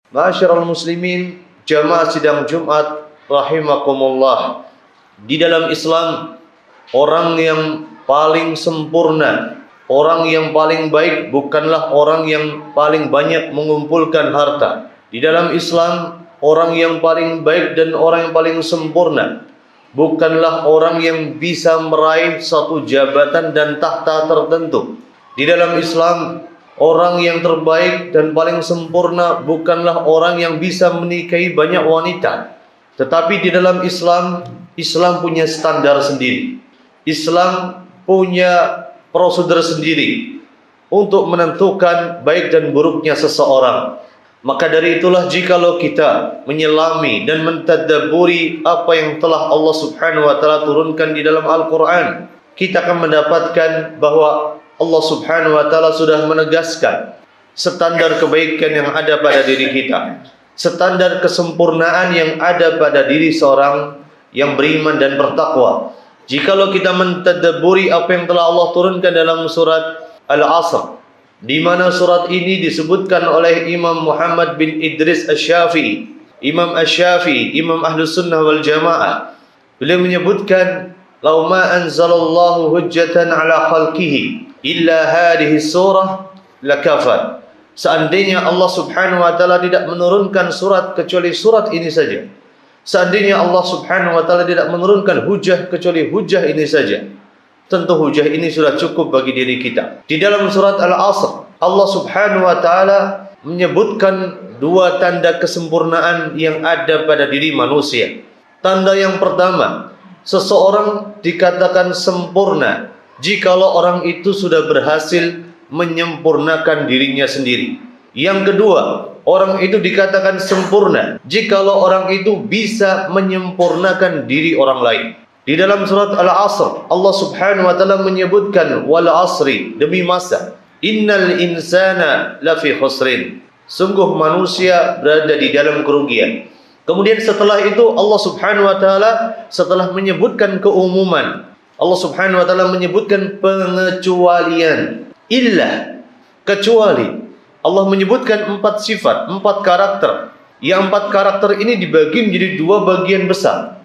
Ma'asyiral muslimin, jamaah sidang Jumat rahimakumullah. Di dalam Islam, orang yang paling sempurna, orang yang paling baik bukanlah orang yang paling banyak mengumpulkan harta. Di dalam Islam, orang yang paling baik dan orang yang paling sempurna bukanlah orang yang bisa meraih satu jabatan dan tahta tertentu. Di dalam Islam, orang yang terbaik dan paling sempurna bukanlah orang yang bisa menikahi banyak wanita. Tetapi di dalam Islam, Islam punya standar sendiri. Islam punya prosedur sendiri untuk menentukan baik dan buruknya seseorang. Maka dari itulah jikalau kita menyelami dan mentadabburi apa yang telah Allah Subhanahu wa taala turunkan di dalam Al-Qur'an, kita akan mendapatkan bahwa Allah Subhanahu wa taala sudah menegaskan standar kebaikan yang ada pada diri kita, standar kesempurnaan yang ada pada diri seorang yang beriman dan bertakwa. Jikalau kita mentadabburi apa yang telah Allah turunkan dalam surat Al-Asr, di mana surat ini disebutkan oleh Imam Muhammad bin Idris Asy-Syafi'i, Imam Asy-Syafi'i, Imam Ahlus Sunnah wal Jamaah. Beliau menyebutkan, "Lau ma anzalallahu hujjatan ala khalqihi illa hadhihi surah lakafat." Seandainya Allah Subhanahu wa taala tidak menurunkan surat kecuali surat ini saja. Seandainya Allah Subhanahu wa taala tidak menurunkan hujjah kecuali hujjah ini saja, tentu hujjah ini sudah cukup bagi diri kita. Di dalam surat Al-Asr, Allah Subhanahu wa taala menyebutkan dua tanda kesempurnaan yang ada pada diri manusia. Tanda yang pertama, seseorang dikatakan sempurna jikalau orang itu sudah berhasil menyempurnakan dirinya sendiri. Yang kedua, orang itu dikatakan sempurna jikalau orang itu bisa menyempurnakan diri orang lain. Di dalam surat Al-Asr, Allah Subhanahu wa taala menyebutkan, "Wal 'asri," demi masa, "innal insana lafi khusrin." Sungguh manusia berada di dalam kerugian. Kemudian setelah itu Allah Subhanahu wa taala setelah menyebutkan keumuman, Allah Subhanahu wa taala menyebutkan pengecualian. Illa, kecuali. Allah menyebutkan 4 sifat, 4 karakter. Yang 4 karakter ini dibagi menjadi 2 bagian besar.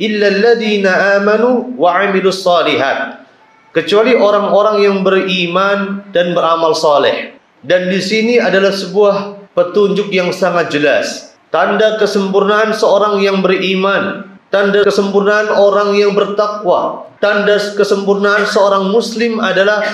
Illal ladzina amanu wa 'amilus shalihat. Kecuali orang-orang yang beriman dan beramal saleh. Dan di sini adalah sebuah petunjuk yang sangat jelas. Tanda kesempurnaan seorang yang beriman, tanda kesempurnaan orang yang bertakwa, tanda kesempurnaan seorang muslim adalah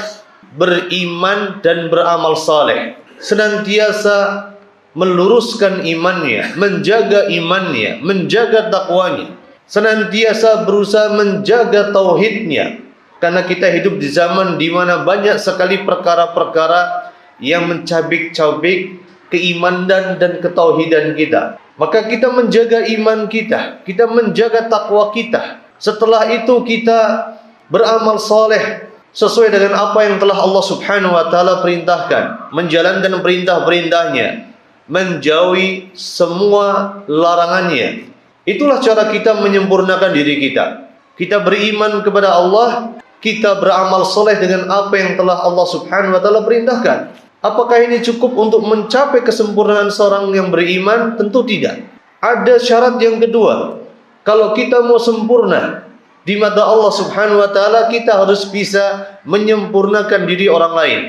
beriman dan beramal saleh. Senantiasa meluruskan imannya, menjaga imannya, menjaga takwanya, senantiasa berusaha menjaga tauhidnya. Karena kita hidup di zaman di mana banyak sekali perkara-perkara yang mencabik-cabik keimanan dan ketauhidan kita. Maka kita menjaga iman kita, kita menjaga takwa kita. Setelah itu kita beramal saleh sesuai dengan apa yang telah Allah Subhanahu wa taala perintahkan, menjalankan perintah-perintahnya, menjauhi semua larangannya. Itulah cara kita menyempurnakan diri kita. Kita beriman kepada Allah, kita beramal soleh dengan apa yang telah Allah Subhanahu wa taala perintahkan. Apakah ini cukup untuk mencapai kesempurnaan seorang yang beriman? Tentu tidak. Ada syarat yang kedua. Kalau kita mau sempurna di mata Allah Subhanahu wa taala, kita harus bisa menyempurnakan diri orang lain.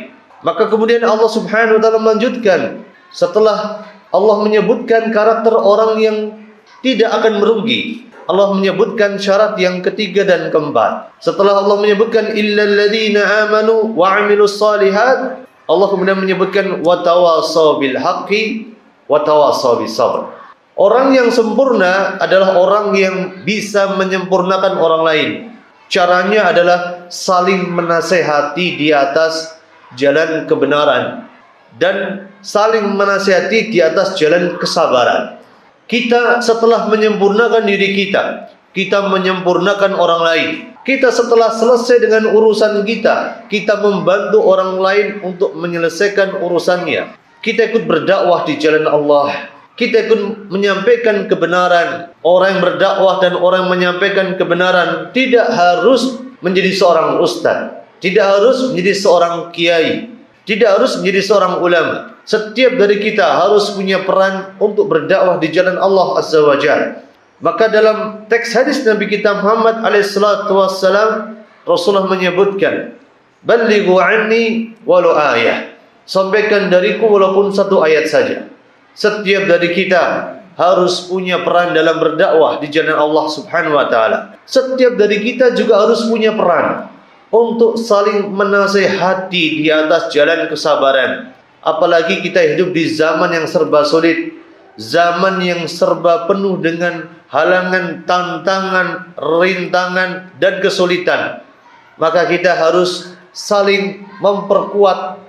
Maka kemudian Allah Subhanahu wa taala melanjutkan, setelah Allah menyebutkan karakter orang yang tidak akan merugi, Allah menyebutkan syarat yang ketiga dan keempat. Setelah Allah menyebutkan illal ladzina amanu wa 'amilus shalihat, Allah kemudian menyebutkan wa tawassaw bil haqqi wa tawassaw bis sabr. Orang yang sempurna adalah orang yang bisa menyempurnakan orang lain. Caranya adalah saling menasehati di atas jalan kebenaran dan saling menasehati di atas jalan kesabaran. Kita setelah menyempurnakan diri kita, kita menyempurnakan orang lain. Kita setelah selesai dengan urusan kita, kita membantu orang lain untuk menyelesaikan urusannya. Kita ikut berdakwah di jalan Allah. Kita ikut menyampaikan kebenaran. Orang yang berdakwah dan orang yang menyampaikan kebenaran tidak harus menjadi seorang ustaz, tidak harus menjadi seorang kiai, tidak harus menjadi seorang ulama. Setiap dari kita harus punya peran untuk berdakwah di jalan Allah Azza wa Jalla. Maka dalam teks hadis Nabi kita Muhammad alaihissalatu wassalam, Rasulullah menyebutkan, "Ballighu anni walau ayah." Sampaikan dariku walaupun satu ayat saja. Setiap dari kita harus punya peran dalam berdakwah di jalan Allah Subhanahu wa taala. Setiap dari kita juga harus punya peran untuk saling menasehati di atas jalan kesabaran. Apalagi kita hidup di zaman yang serba sulit, zaman yang serba penuh dengan halangan, tantangan, rintangan, dan kesulitan. Maka kita harus saling memperkuat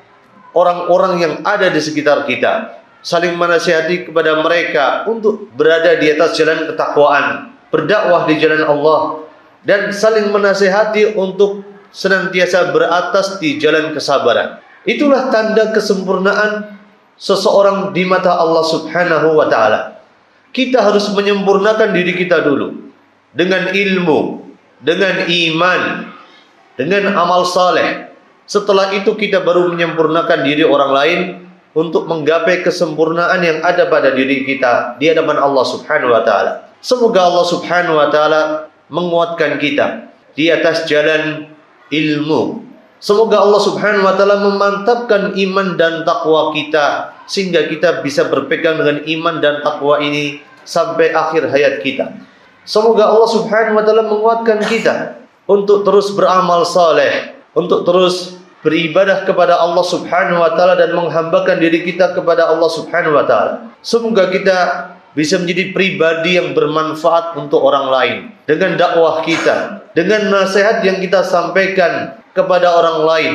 orang-orang yang ada di sekitar kita, saling menasihati kepada mereka untuk berada di atas jalan ketakwaan, berdakwah di jalan Allah, dan saling menasihati untuk senantiasa beratas di jalan kesabaran. Itulah tanda kesempurnaan seseorang di mata Allah Subhanahu wa taala. Kita harus menyempurnakan diri kita dulu dengan ilmu, dengan iman, dengan amal saleh. Setelah itu kita baru menyempurnakan diri orang lain untuk menggapai kesempurnaan yang ada pada diri kita di hadapan Allah Subhanahu wa taala. Semoga Allah Subhanahu wa taala menguatkan kita di atas jalan ilmu. Semoga Allah Subhanahu wa taala memantapkan iman dan takwa kita sehingga kita bisa berpegang dengan iman dan takwa ini sampai akhir hayat kita. Semoga Allah Subhanahu wa taala menguatkan kita untuk terus beramal saleh, untuk terus beribadah kepada Allah Subhanahu wa taala dan menghambakan diri kita kepada Allah Subhanahu wa taala. Semoga kita bisa menjadi pribadi yang bermanfaat untuk orang lain dengan dakwah kita, dengan nasihat yang kita sampaikan kepada orang lain,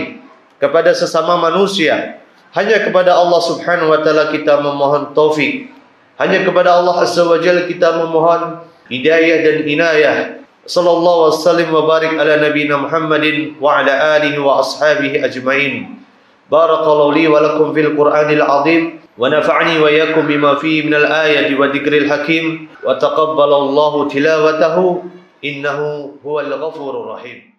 kepada sesama manusia. Hanya kepada Allah Subhanahu wa taala kita memohon taufik. Hanya kepada Allah Azza wa Jalla kita memohon hidayah dan inayah. Sallallahu wasallim wa barik ala nabiyina Muhammadin wa ala alihi wa ashabihi ajmain. Barakallahu li wa lakum fil Qur'anil azim wa nafa'ani wa iyyakum bima fihi minal ayati wa dzikril hakim wa taqabbalallahu tilawatahu innahu huwal ghafurur rahim.